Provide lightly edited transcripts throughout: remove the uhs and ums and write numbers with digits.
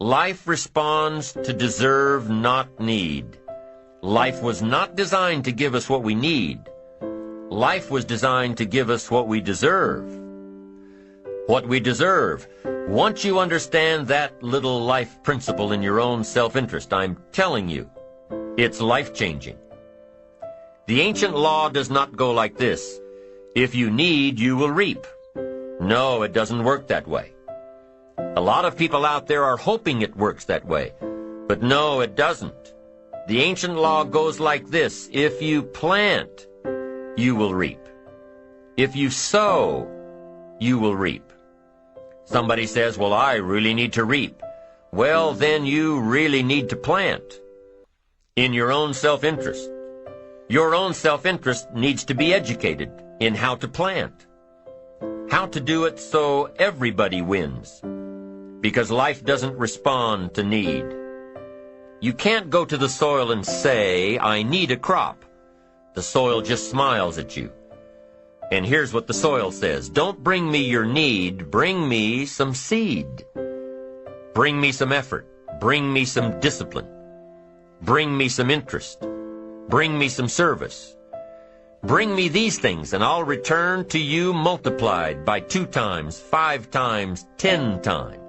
Life responds to deserve, not need. Life was not designed to give us what we need. Life was designed to give us what we deserve. What we deserve. Once you understand that little life principle in your own self-interest, I'm telling you, it's life-changing. The ancient law does not go like this. If you need, you will reap. No, it doesn't work that way. A lot of people out there are hoping it works that way, but no, it doesn't. The ancient law goes like this. If you plant, you will reap. If you sow, you will reap. Somebody says, well, I really need to reap. Well, then you really need to plant in your own self-interest. Your own self-interest needs to be educated in how to plant, how to do it so everybody wins, because life doesn't respond to need. You can't go to the soil and say, I need a crop. The soil just smiles at you. And here's what the soil says. Don't bring me your need, bring me some seed. Bring me some effort. Bring me some discipline. Bring me some interest. Bring me some service. Bring me these things, and I'll return to you multiplied by 2 times, 5 times, 10 times.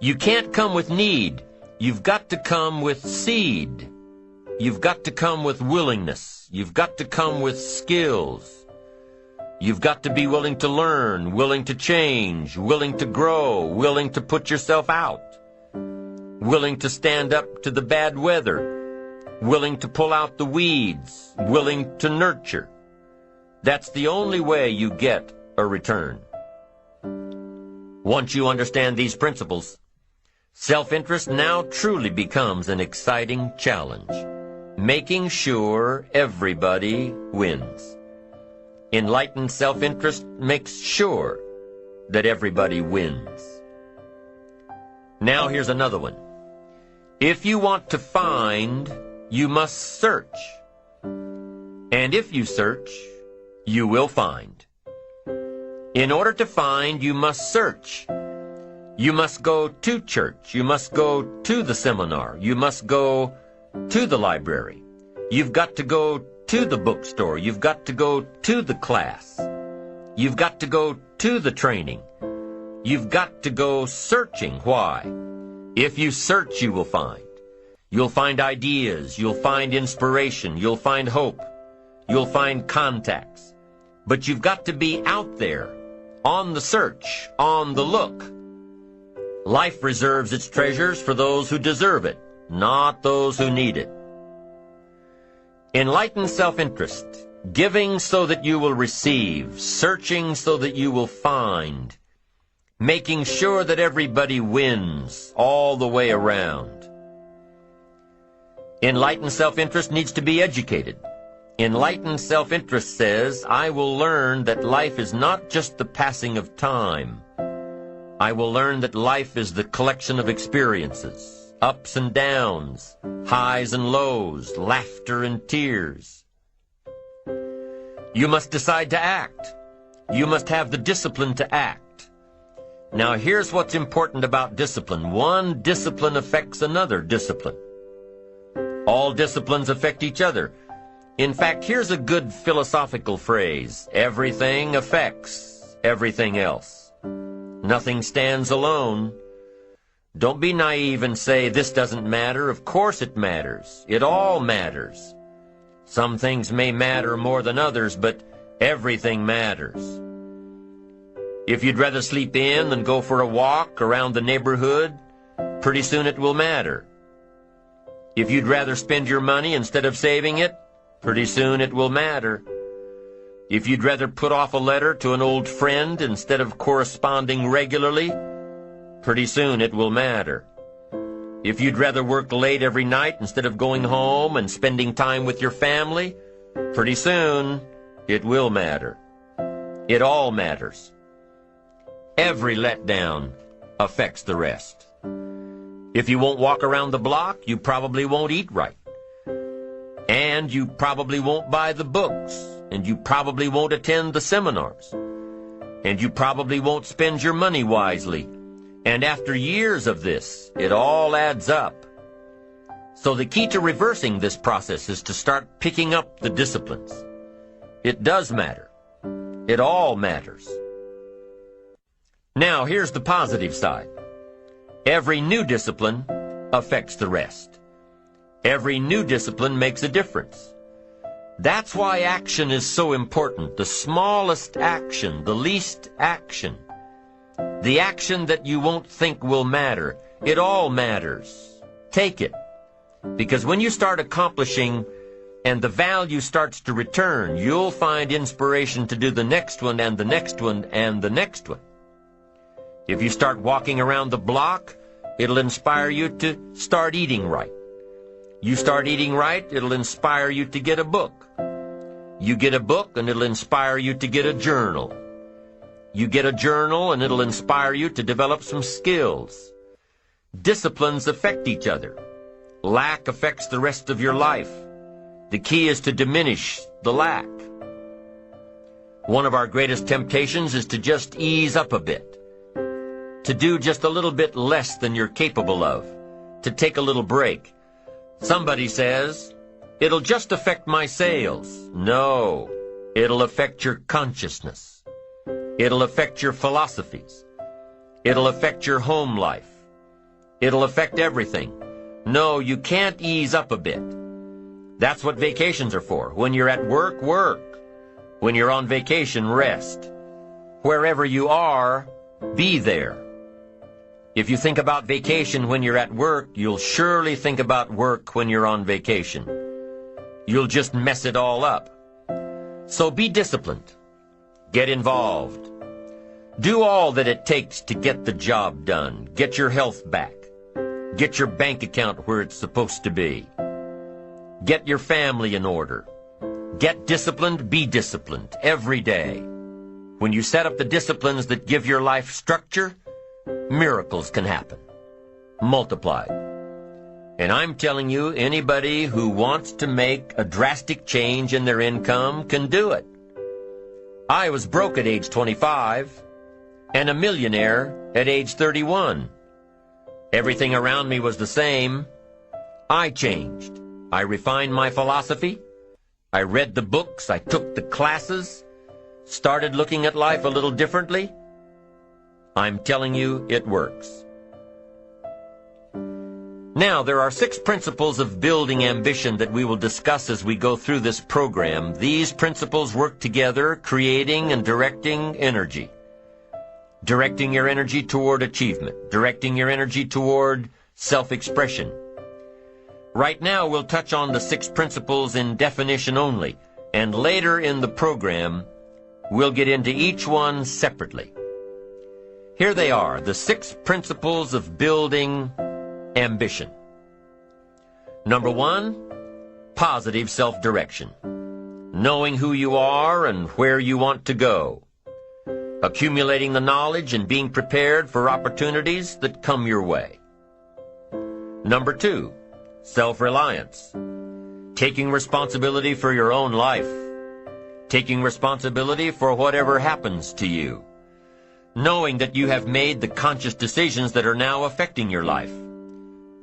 You can't come with need. You've got to come with seed. You've got to come with willingness. You've got to come with skills. You've got to be willing to learn, willing to change, willing to grow, willing to put yourself out, willing to stand up to the bad weather, willing to pull out the weeds, willing to nurture. That's the only way you get a return. Once you understand these principles, self-interest now truly becomes an exciting challenge, making sure everybody wins. Enlightened self-interest makes sure that everybody wins. Now here's another one. If you want to find, you must search. And if you search, you will find. In order to find, you must search. You must go to church. You must go to the seminar. You must go to the library. You've got to go to the bookstore. You've got to go to the class. You've got to go to the training. You've got to go searching. Why? If you search, you will find. You'll find ideas. You'll find inspiration. You'll find hope. You'll find contacts. But you've got to be out there, on the search, on the look. Life reserves its treasures for those who deserve it, not those who need it. Enlightened self-interest, giving so that you will receive, searching so that you will find, making sure that everybody wins all the way around. Enlightened self-interest needs to be educated. Enlightened self-interest says, I will learn that life is not just the passing of time. I will learn that life is the collection of experiences, ups and downs, highs and lows, laughter and tears. You must decide to act. You must have the discipline to act. Now here's what's important about discipline. One discipline affects another discipline. All disciplines affect each other. In fact, here's a good philosophical phrase. Everything affects everything else. Nothing stands alone. Don't be naive and say, this doesn't matter. Of course it matters. It all matters. Some things may matter more than others, but everything matters. If you'd rather sleep in than go for a walk around the neighborhood, pretty soon it will matter. If you'd rather spend your money instead of saving it, pretty soon it will matter. If you'd rather put off a letter to an old friend instead of corresponding regularly, pretty soon it will matter. If you'd rather work late every night instead of going home and spending time with your family, pretty soon it will matter. It all matters. Every letdown affects the rest. If you won't walk around the block, you probably won't eat right. And you probably won't buy the books. And you probably won't attend the seminars. And you probably won't spend your money wisely. And after years of this, it all adds up. So the key to reversing this process is to start picking up the disciplines. It does matter. It all matters. Now, here's the positive side. Every new discipline affects the rest. Every new discipline makes a difference. That's why action is so important. The smallest action, the least action. The action that you won't think will matter. It all matters. Take it. Because when you start accomplishing and the value starts to return, you'll find inspiration to do the next one and the next one and the next one. If you start walking around the block, it'll inspire you to start eating right. You start eating right, it'll inspire you to get a book. You get a book and it'll inspire you to get a journal. You get a journal and it'll inspire you to develop some skills. Disciplines affect each other. Lack affects the rest of your life. The key is to diminish the lack. One of our greatest temptations is to just ease up a bit. To do just a little bit less than you're capable of. To take a little break. Somebody says, "It'll just affect my sales." No, it'll affect your consciousness. It'll affect your philosophies. It'll affect your home life. It'll affect everything. No, you can't ease up a bit. That's what vacations are for. When you're at work, work. When you're on vacation, rest. Wherever you are, be there. If you think about vacation when you're at work, you'll surely think about work when you're on vacation. You'll just mess it all up. So be disciplined. Get involved. Do all that it takes to get the job done. Get your health back. Get your bank account where it's supposed to be. Get your family in order. Get disciplined, be disciplined every day. When you set up the disciplines that give your life structure, miracles can happen. Multiplied. And I'm telling you, anybody who wants to make a drastic change in their income can do it. I was broke at age 25 and a millionaire at age 31. Everything around me was the same. I changed. I refined my philosophy. I read the books. I took the classes. Started looking at life a little differently. I'm telling you, it works. Now, there are 6 principles of building ambition that we will discuss as we go through this program. These principles work together, creating and directing energy. Directing your energy toward achievement. Directing your energy toward self-expression. Right now, we'll touch on the 6 principles in definition only, and later in the program, we'll get into each one separately. Here they are, the 6 principles of building ambition. Number 1, positive self-direction. Knowing who you are and where you want to go. Accumulating the knowledge and being prepared for opportunities that come your way. Number 2, self-reliance. Taking responsibility for your own life. Taking responsibility for whatever happens to you. Knowing that you have made the conscious decisions that are now affecting your life.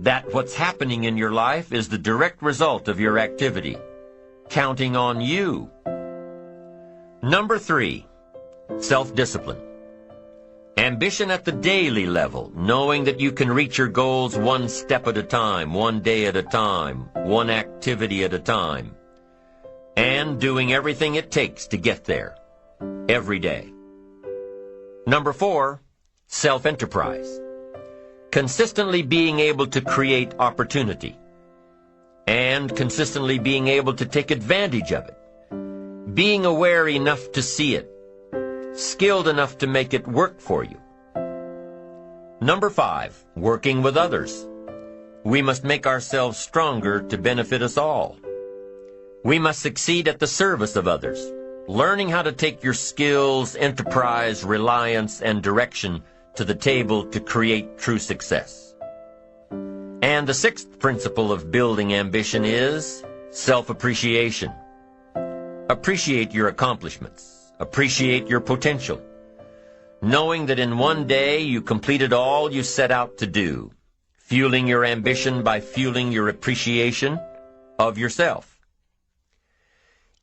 That what's happening in your life is the direct result of your activity. Counting on you. Number 3, self-discipline. Ambition at the daily level, knowing that you can reach your goals one step at a time, one day at a time, one activity at a time, and doing everything it takes to get there, every day. Number 4, self-enterprise. Consistently being able to create opportunity, and consistently being able to take advantage of it. Being aware enough to see it. Skilled enough to make it work for you. Number 5, working with others. We must make ourselves stronger to benefit us all. We must succeed at the service of others, learning how to take your skills, enterprise, reliance, and direction to the table to create true success. And the 6th principle of building ambition is self-appreciation. Appreciate your accomplishments. Appreciate your potential. knowing that in one day you completed all you set out to do, fueling your ambition by fueling your appreciation of yourself.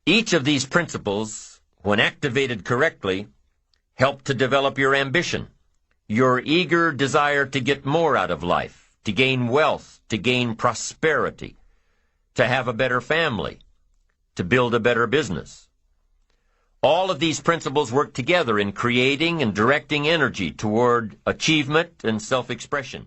Each of these principles, when activated correctly, help to develop your ambition, your eager desire to get more out of life, to gain wealth, to gain prosperity, to have a better family, to build a better business. All of these principles work together in creating and directing energy toward achievement and self-expression.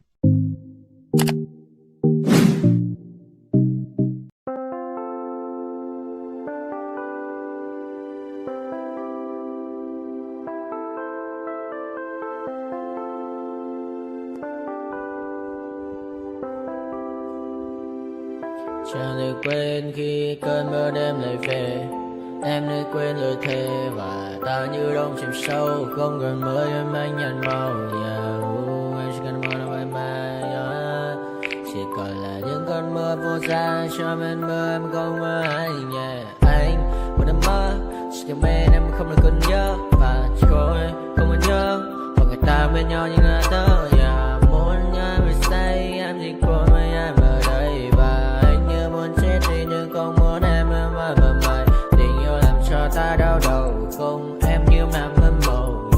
Chẳng thể quên khi cơn mưa đêm lại về. Em nơi quên lời thề và ta như đông chìm sâu. Không cần mới em anh nhận màu. Em chỉ cần mơ đâu em chỉ còn là những cơn mưa vô giá. Cho bên mưa em không mơ anh. Anh một đêm mơ chỉ cần bên em không được cơn nhớ. Và chỉ có em không muốn nhớ. Và người ta bên nhau như ngã tớ. Muốn nhớ người say em chỉ có mấy em ở đây. Và anh như muốn chết đi nhưng không muốn em mơ mày. Tình yêu làm cho ta đau đầu. Không em như mà mơ mộng.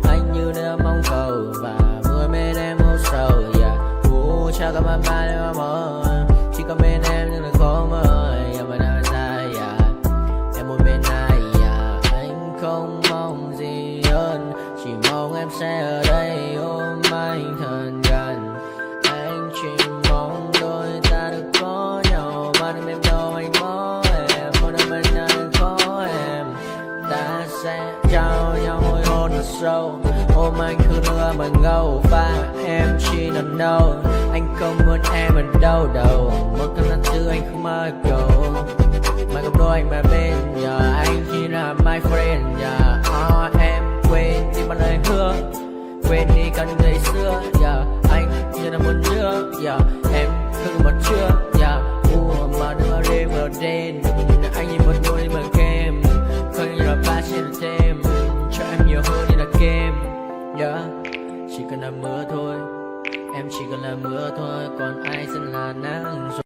Anh như đã mong cầu. Và mưa bên em u sầu. Chào cả bạn bè em mơ. Chỉ có bên em nhưng là khó mơ. Mà nào ra em muốn bên ai. Anh không mong gì hơn. Chỉ mong em sẽ ở đây ôm anh thật gần. Anh chỉ mong đôi ta được có nhau. Mà đừng em đâu anh có em. Một đêm bên anh có em. Ta sẽ trao nhau môi hôn thật sâu. Ôm anh cứ nữa mà ngâu. Và em chỉ lần đâu. Anh không muốn em ở đâu đâu. Một cơn lạnh thứ anh không mơ cầu. Mà không đôi anh mà bên giờ. Anh chỉ là my friend. Em quên đi bao lời hứa. Quên đi cần ngày xưa. Anh như là muốn nhớ. Em cứ một chưa. Mà đưa đêm ở đêm. Anh nhìn một đôi mà kem. Không như là ba trên thêm. Cho em nhiều hơn như là kem. Chỉ cần là mưa thôi. Em chỉ cần là mưa thôi. Còn ai sẽ là nắng rồi.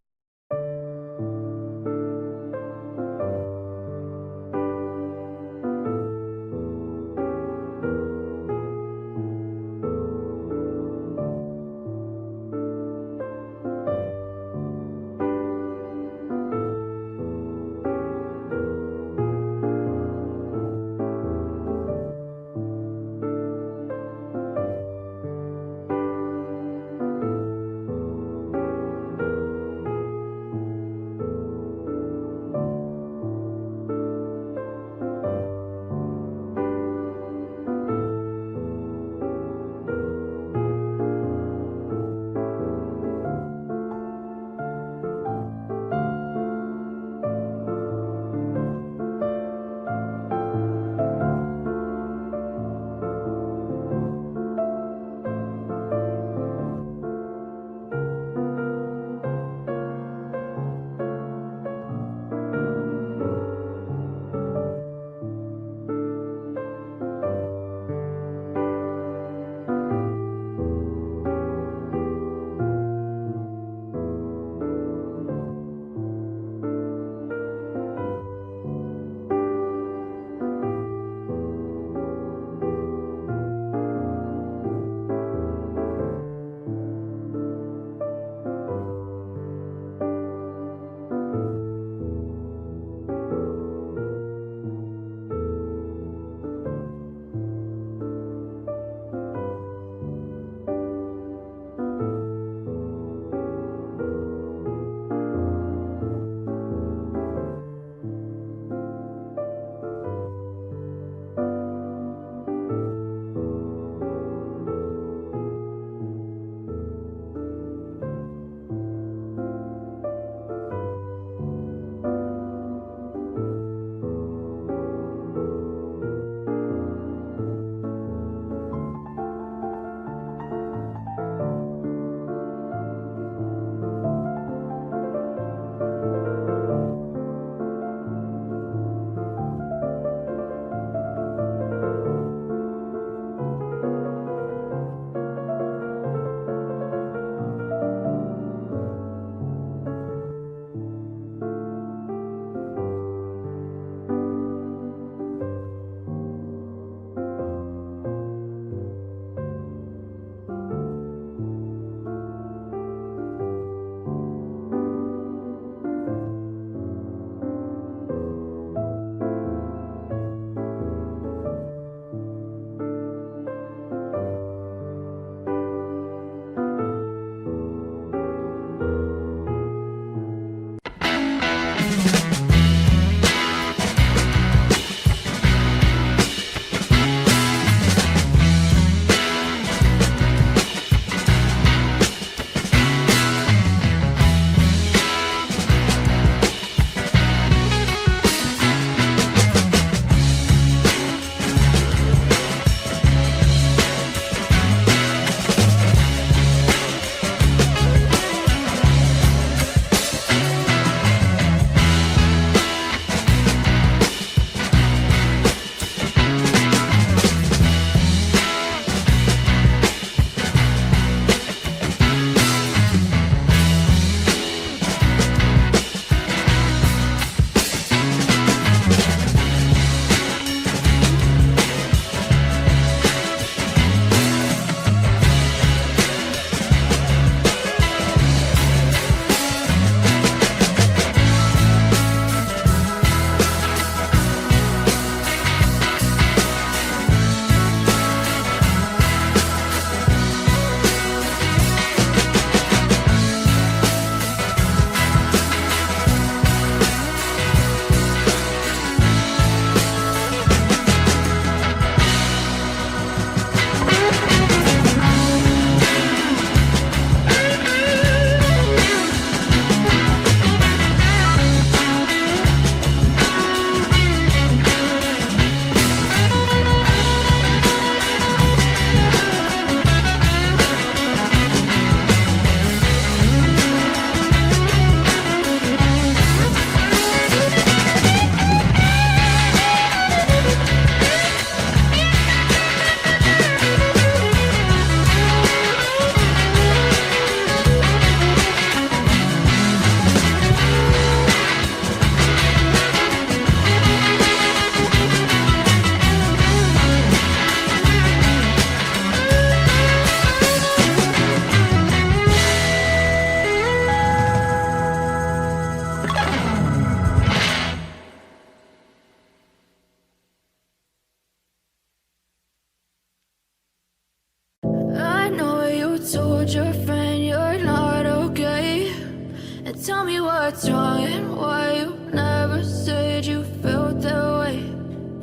Tell me what's wrong and why you never said you felt that way.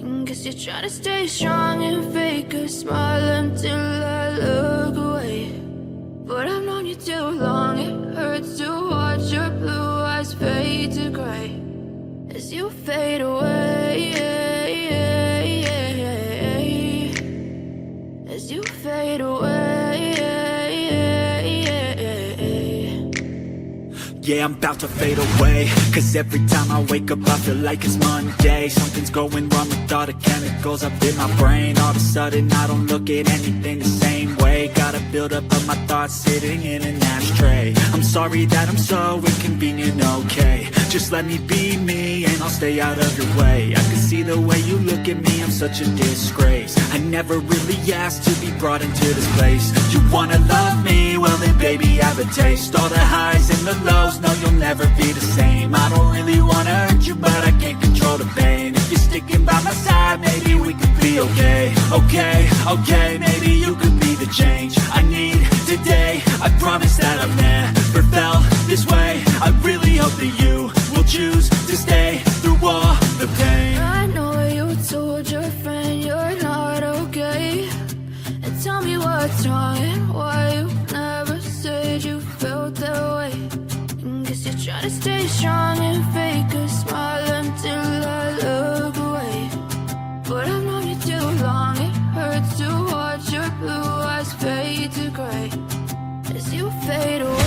And guess you're trying to stay strong and fake a smile until I look away. But I've known you too long, it hurts to watch your blue eyes fade to gray as you fade away, as you fade away. Yeah, I'm about to fade away, cause every time I wake up I feel like it's Monday. Something's going wrong with all the chemicals up in my brain. All of a sudden I don't look at anything the same way. Gotta build up of my thoughts sitting in an ashtray. I'm sorry that I'm so inconvenient, okay. Just let me be me and I'll stay out of your way. I can see the way you look at me, I'm such a disgrace. I never really asked to be brought into this place. You wanna love me? Well then baby have a taste. All the highs and the lows, no you'll never be the same. I don't really wanna hurt you but I can't control the pain. If you're sticking by my side, maybe we could be okay. Okay, maybe you could be the change I need today. I promise that I've never felt this way. I really hope that you will choose to stay through all the pain. I know you told your friend you're not okay, and tell me what's wrong and why you never said you felt that way. And guess you're trying to stay strong and fake a smile until I look away. But I've known you too long, it hurts to watch your blue eyes fade to gray as you fade away.